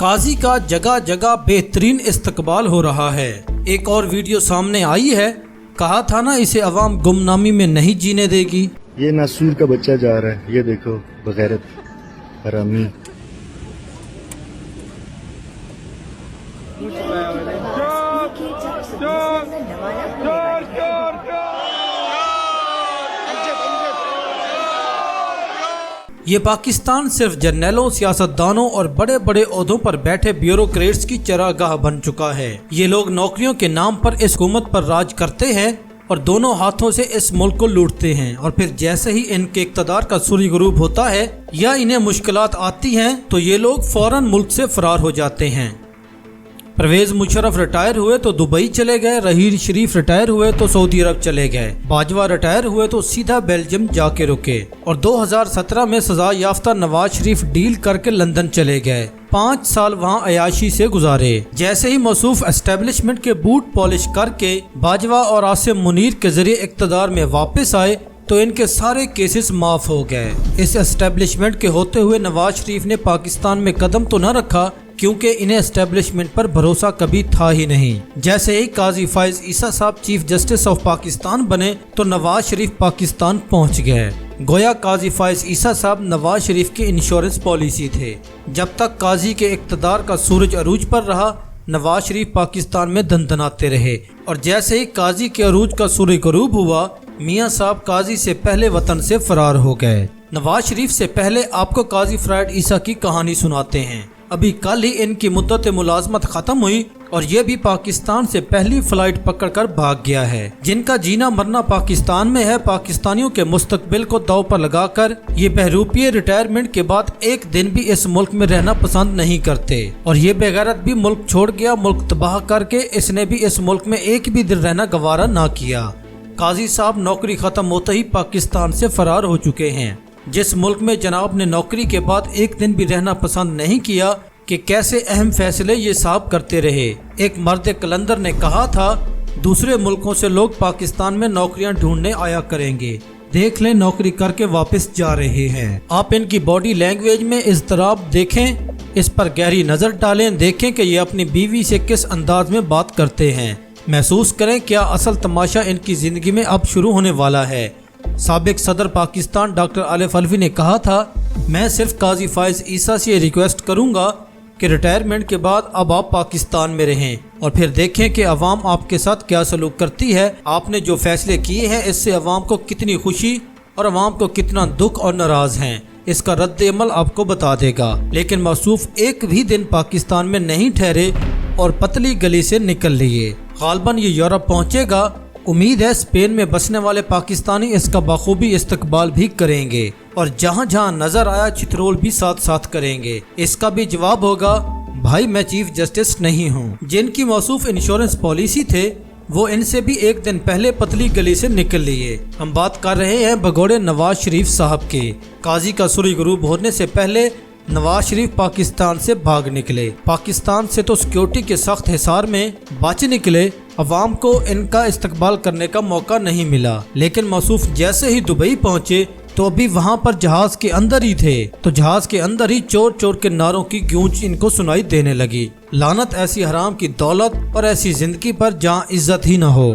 قاضی کا جگہ جگہ بہترین استقبال ہو رہا ہے۔ ایک اور ویڈیو سامنے آئی ہے، کہا تھا نا اسے عوام گمنامی میں نہیں جینے دے گی۔ یہ ناسور کا بچہ جا رہا ہے، یہ دیکھو بغیرت حرامی۔ یہ پاکستان صرف جرنیلوں، سیاستدانوں اور بڑے بڑے عہدوں پر بیٹھے بیوروکریٹس کی چراگاہ بن چکا ہے۔ یہ لوگ نوکریوں کے نام پر اس حکومت پر راج کرتے ہیں اور دونوں ہاتھوں سے اس ملک کو لوٹتے ہیں، اور پھر جیسے ہی ان کے اقتدار کا سوری غروب ہوتا ہے یا انہیں مشکلات آتی ہیں تو یہ لوگ فوراً ملک سے فرار ہو جاتے ہیں۔ پرویز مشرف ریٹائر ہوئے تو دبئی چلے گئے، رحیل شریف ریٹائر ہوئے تو سعودی عرب چلے گئے، باجوہ ریٹائر ہوئے تو سیدھا بیلجیم جا کے رکے، اور 2017 میں سزا یافتہ نواز شریف ڈیل کر کے لندن چلے گئے، 5 سال وہاں عیاشی سے گزارے۔ جیسے ہی موصوف اسٹیبلشمنٹ کے بوٹ پالش کر کے باجوہ اور عاصم منیر کے ذریعے اقتدار میں واپس آئے تو ان کے سارے کیسز معاف ہو گئے۔ اس اسٹیبلشمنٹ کے ہوتے ہوئے نواز شریف نے پاکستان میں قدم تو نہ رکھا، کیونکہ انہیں اسٹیبلشمنٹ پر بھروسہ کبھی تھا ہی نہیں۔ جیسے ہی قاضی فائز عیسیٰ صاحب چیف جسٹس آف پاکستان بنے تو نواز شریف پاکستان پہنچ گئے۔ گویا قاضی فائز عیسیٰ صاحب نواز شریف کی انشورنس پالیسی تھے۔ جب تک قاضی کے اقتدار کا سورج عروج پر رہا، نواز شریف پاکستان میں دندناتے رہے، اور جیسے ہی قاضی کے عروج کا سورج غروب ہوا، میاں صاحب قاضی سے پہلے وطن سے فرار ہو گئے۔ نواز شریف سے پہلے آپ کو قاضی فرائڈ عیسیٰ کی کہانی سناتے ہیں۔ ابھی کل ہی ان کی مدت ملازمت ختم ہوئی اور یہ بھی پاکستان سے پہلی فلائٹ پکڑ کر بھاگ گیا ہے۔ جن کا جینا مرنا پاکستان میں ہے، پاکستانیوں کے مستقبل کو داؤ پر لگا کر یہ بہروپیے ریٹائرمنٹ کے بعد ایک دن بھی اس ملک میں رہنا پسند نہیں کرتے، اور یہ بے غیرت بھی ملک چھوڑ گیا، ملک تباہ کر کے اس نے بھی اس ملک میں ایک بھی دن رہنا گوارا نہ کیا۔ قاضی صاحب نوکری ختم ہوتے ہی پاکستان سے فرار ہو چکے ہیں۔ جس ملک میں جناب نے نوکری کے بعد ایک دن بھی رہنا پسند نہیں کیا کہ کیسے اہم فیصلے یہ صاحب کرتے رہے۔ ایک مرد کلندر نے کہا تھا، دوسرے ملکوں سے لوگ پاکستان میں نوکریاں ڈھونڈنے آیا کریں گے، دیکھ لیں نوکری کر کے واپس جا رہے ہیں۔ آپ ان کی باڈی لینگویج میں اضطراب دیکھیں، اس پر گہری نظر ڈالیں، دیکھیں کہ یہ اپنی بیوی سے کس انداز میں بات کرتے ہیں، محسوس کریں کیا اصل تماشا ان کی زندگی میں اب شروع ہونے والا ہے۔ سابق صدر پاکستان ڈاکٹر عارف الوی نے کہا تھا، میں صرف قاضی فائز عیسیٰ سے ریکویسٹ کروں گا کہ ریٹائرمنٹ کے بعد اب آپ پاکستان میں رہیں اور پھر دیکھیں کہ عوام آپ کے ساتھ کیا سلوک کرتی ہے۔ آپ نے جو فیصلے کیے ہیں اس سے عوام کو کتنی خوشی اور عوام کو کتنا دکھ اور ناراض ہیں، اس کا رد عمل آپ کو بتا دے گا۔ لیکن موصوف ایک بھی دن پاکستان میں نہیں ٹھہرے اور پتلی گلی سے نکل لیے۔ غالباً یہ یورپ پہنچے گا۔ امید ہے اسپین میں بسنے والے پاکستانی اس کا بخوبی استقبال بھی کریں گے، اور جہاں جہاں نظر آیا چترول بھی ساتھ ساتھ کریں گے۔ اس کا بھی جواب ہوگا، بھائی میں چیف جسٹس نہیں ہوں۔ جن کی موصوف انشورنس پالیسی تھے وہ ان سے بھی ایک دن پہلے پتلی گلی سے نکل لیے۔ ہم بات کر رہے ہیں بھگوڑے نواز شریف صاحب کے۔ قاضی کا سورج غروب ہونے سے پہلے نواز شریف پاکستان سے بھاگ نکلے۔ پاکستان سے تو سیکیورٹی کے سخت حصار میں بچ نکلے، عوام کو ان کا استقبال کرنے کا موقع نہیں ملا۔ لیکن موصوف جیسے ہی دبئی پہنچے تو ابھی وہاں پر جہاز کے اندر ہی تھے، تو جہاز کے اندر ہی چور چور کے نعروں کی گونج ان کو سنائی دینے لگی۔ لعنت ایسی حرام کی دولت اور ایسی زندگی پر جہاں عزت ہی نہ ہو۔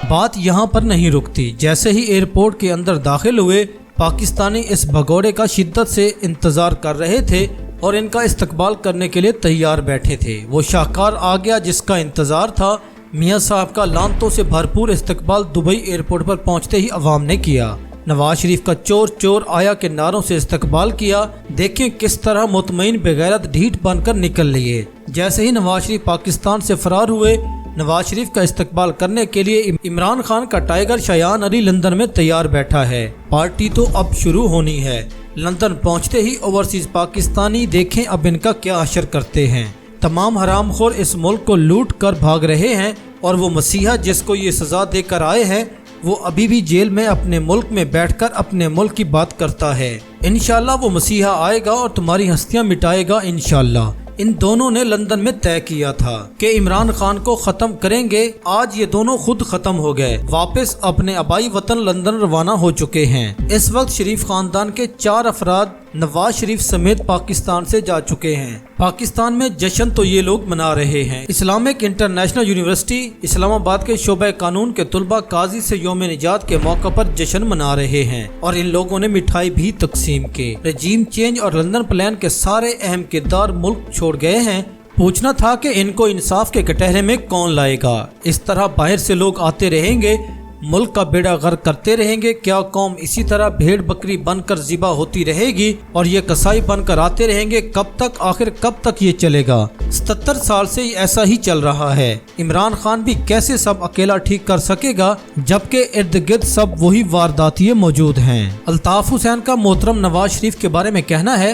بات یہاں پر نہیں رکتی۔ جیسے ہی ایئرپورٹ کے اندر داخل ہوئے، پاکستانی اس بھگوڑے کا شدت سے انتظار کر رہے تھے اور ان کا استقبال کرنے کے لیے تیار بیٹھے تھے۔ وہ شاہکار آ گیا جس کا انتظار تھا۔ میاں صاحب کا لعنتوں سے بھرپور استقبال دبئی ایئرپورٹ پر پہنچتے ہی عوام نے کیا۔ نواز شریف کا چور چور آیا کے نعروں سے استقبال کیا۔ دیکھیں کس طرح مطمئن بغیرت ڈھیٹ بن کر نکل لیے۔ جیسے ہی نواز شریف پاکستان سے فرار ہوئے، نواز شریف کا استقبال کرنے کے لیے عمران خان کا ٹائیگر شایان علی لندن میں تیار بیٹھا ہے۔ پارٹی تو اب شروع ہونی ہے۔ لندن پہنچتے ہی اوورسیز پاکستانی دیکھیں اب ان کا کیا حشر کرتے ہیں۔ تمام حرام خور اس ملک کو لوٹ کر بھاگ رہے ہیں، اور وہ مسیحا جس کو یہ سزا دے کر آئے ہیں وہ ابھی بھی جیل میں اپنے ملک میں بیٹھ کر اپنے ملک کی بات کرتا ہے۔ انشاءاللہ وہ مسیحا آئے گا اور تمہاری ہستیاں مٹائے گا انشاءاللہ۔ ان دونوں نے لندن میں طے کیا تھا کہ عمران خان کو ختم کریں گے۔ آج یہ دونوں خود ختم ہو گئے، واپس اپنے آبائی وطن لندن روانہ ہو چکے ہیں۔ اس وقت شریف خاندان کے 4 افراد نواز شریف سمیت پاکستان سے جا چکے ہیں۔ پاکستان میں جشن تو یہ لوگ منا رہے ہیں۔ اسلامک انٹرنیشنل یونیورسٹی اسلام آباد کے شعبہ قانون کے طلبہ قاضی سے یوم نجات کے موقع پر جشن منا رہے ہیں اور ان لوگوں نے مٹھائی بھی تقسیم کی۔ رجیم چینج اور لندن پلان کے سارے اہم کردار ملک چھوڑ گئے ہیں۔ پوچھنا تھا کہ ان کو انصاف کے کٹہرے میں کون لائے گا؟ اس طرح باہر سے لوگ آتے رہیں گے، ملک کا بیڑا غرق کرتے رہیں گے۔ کیا قوم اسی طرح بھیڑ بکری بن کر ذبح ہوتی رہے گی اور یہ کسائی بن کر آتے رہیں گے؟ کب تک، آخر کب تک یہ چلے گا؟ 77 سال سے ایسا ہی چل رہا ہے۔ عمران خان بھی کیسے سب اکیلا ٹھیک کر سکے گا جبکہ ارد گرد سب وہی وارداتیے موجود ہیں؟ الطاف حسین کا محترم نواز شریف کے بارے میں کہنا ہے،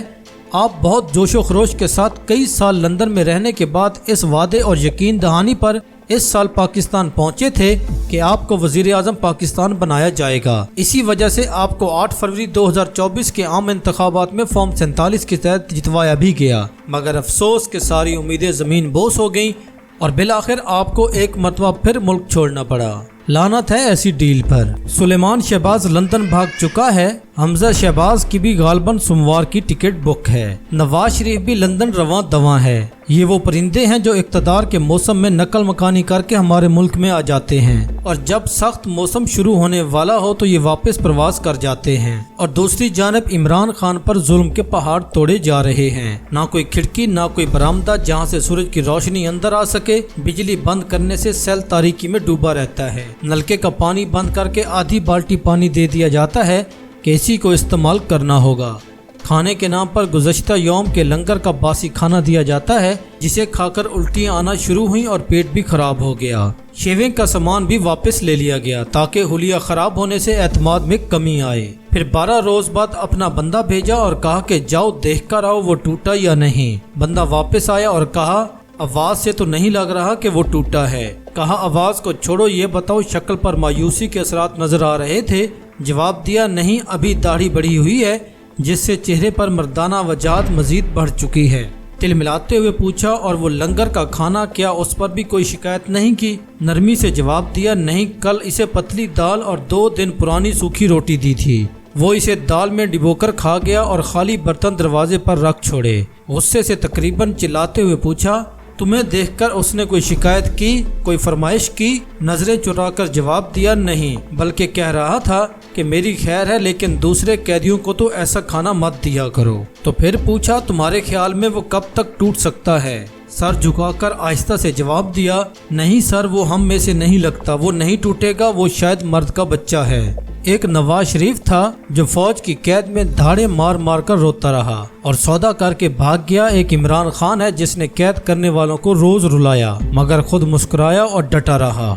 آپ بہت جوش و خروش کے ساتھ کئی سال لندن میں رہنے کے بعد اس وعدے اور یقین دہانی پر اس سال پاکستان پہنچے تھے کہ آپ کو وزیر اعظم پاکستان بنایا جائے گا۔ اسی وجہ سے آپ کو 8 فروری 2024 کے عام انتخابات میں فارم 47 کے تحت جتوایا بھی گیا، مگر افسوس کہ ساری امیدیں زمین بوس ہو گئیں اور بالآخر آپ کو ایک مرتبہ پھر ملک چھوڑنا پڑا۔ لعنت ہے ایسی ڈیل پر۔ سلیمان شہباز لندن بھاگ چکا ہے، حمزہ شہباز کی بھی غالباً سوموار کی ٹکٹ بک ہے۔ نواز شریف بھی لندن رواں دواں ہے۔ یہ وہ پرندے ہیں جو اقتدار کے موسم میں نقل مکانی کر کے ہمارے ملک میں آ جاتے ہیں اور جب سخت موسم شروع ہونے والا ہو تو یہ واپس پرواز کر جاتے ہیں۔ اور دوسری جانب عمران خان پر ظلم کے پہاڑ توڑے جا رہے ہیں، نہ کوئی کھڑکی نہ کوئی برآمدہ جہاں سے سورج کی روشنی اندر آ سکے۔ بجلی بند کرنے سے سیل تاریکی میں ڈوبا رہتا ہے۔ نلکے کا پانی بند کر کے آدھی بالٹی پانی دے دیا جاتا ہے کہ اسی کو استعمال کرنا ہوگا۔ کھانے کے نام پر گزشتہ یوم کے لنگر کا باسی کھانا دیا جاتا ہے جسے کھا کر الٹیاں آنا شروع ہوئیں اور پیٹ بھی خراب ہو گیا۔ شیونگ کا سامان بھی واپس لے لیا گیا تاکہ حلیہ خراب ہونے سے اعتماد میں کمی آئے۔ پھر 12 روز بعد اپنا بندہ بھیجا اور کہا کہ جاؤ دیکھ کر آؤ وہ ٹوٹا یا نہیں۔ بندہ واپس آیا اور کہا آواز سے تو نہیں لگ رہا کہ وہ ٹوٹا ہے۔ کہا آواز کو چھوڑو، یہ بتاؤ شکل پر مایوسی کے اثرات نظر آ رہے تھے؟ جواب دیا نہیں، ابھی داڑھی بڑھی ہوئی ہے جس سے چہرے پر مردانہ وجاہت مزید بڑھ چکی ہے۔ تل ملاتے ہوئے پوچھا اور وہ لنگر کا کھانا کیا اس پر بھی کوئی شکایت نہیں کی؟ نرمی سے جواب دیا نہیں، کل اسے پتلی دال اور 2 دن پرانی سوکھی روٹی دی تھی، وہ اسے دال میں ڈبو کر کھا گیا اور خالی برتن دروازے پر رکھ چھوڑے۔ غصے سے تقریباً چلاتے ہوئے پوچھا تمہیں دیکھ کر اس نے کوئی شکایت کی، کوئی فرمائش کی؟ نظریں چرا کر جواب دیا نہیں، بلکہ کہہ رہا تھا کہ میری خیر ہے لیکن دوسرے قیدیوں کو تو ایسا کھانا مت دیا کرو۔ تو پھر پوچھا تمہارے خیال میں وہ کب تک ٹوٹ سکتا ہے؟ سر جھکا کر آہستہ سے جواب دیا نہیں سر، وہ ہم میں سے نہیں لگتا، وہ نہیں ٹوٹے گا، وہ شاید مرد کا بچہ ہے۔ ایک نواز شریف تھا جو فوج کی قید میں دھاڑے مار مار کر روتا رہا اور سودا کر کے بھاگ گیا۔ ایک عمران خان ہے جس نے قید کرنے والوں کو روز رلایا مگر خود مسکرایا اور ڈٹا رہا۔